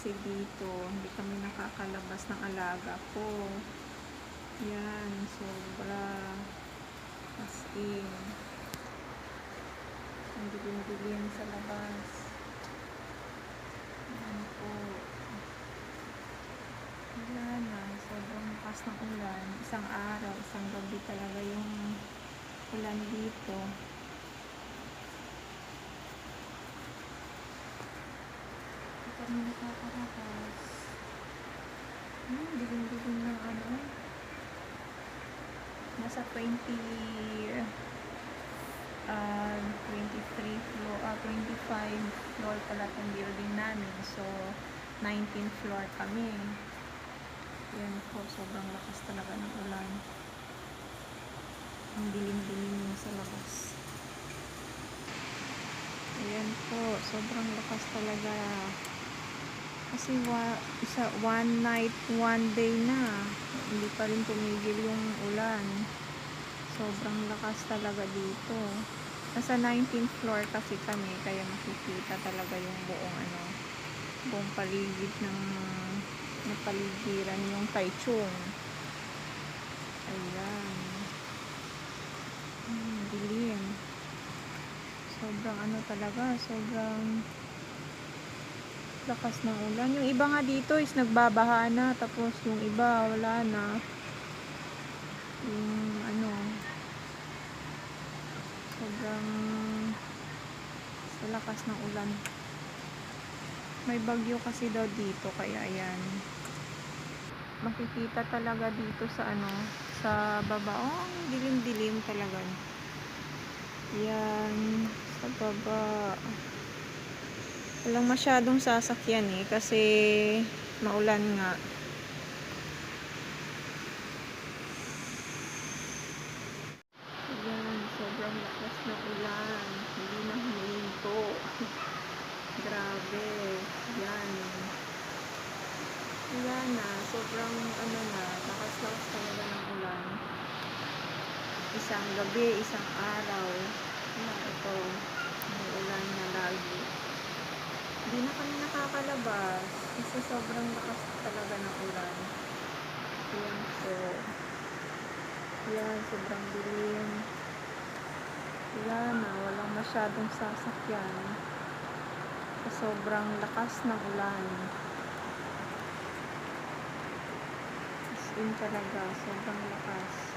kasi dito. Hindi kami nakakalabas ng alaga ko. Yan, sobra. As in. Ang dilim-dilim sa labas. Yan po. Wala na. Sobrang lakas ng ulan. Isang araw, isang gabi talaga yung ulan dito. Hindi kami nakakarapas. Dilim-dilim ng ano. Nasa 23 floor, 25 floor pala itong building namin. So, 19th floor kami. Yan po, sobrang lakas talaga ng ulan. Ang dilim-dilim sa labas. Ayan po, sobrang lakas talaga. Kasi one night, one day na. Hindi pa rin tumigil yung ulan. Sobrang lakas talaga dito. Nasa 19th floor kasi kami, kaya makikita talaga yung buong paligid ng napaligiran yung Taichung. Ayan. Dilim. Sobrang talaga, sobrang lakas ng ulan. Yung iba nga dito is nagbabaha na, tapos yung iba wala na. Yung sobrang sa lakas ng ulan. May bagyo kasi daw dito, kaya ayan. Makikita talaga dito sa sa baba. Oh, dilim-dilim talaga. Yan, sa baba. Walang masyadong sasakyan kasi maulan nga. Ayan, sobrang lakas ng ulan. Hindi na huminto. Grabe. Yan. Ayan na, sobrang lakas talaga ng ulan. Isang gabi, isang araw. Ito, may ulan na lagi. Hindi na kami nakakalabas kasi sobrang lakas talaga ng ulan. Ayan po. Ayan, sobrang dilim. Wala na, walang masyadong sasakyan. Sobrang lakas ng ulan. As in talaga, sobrang lakas.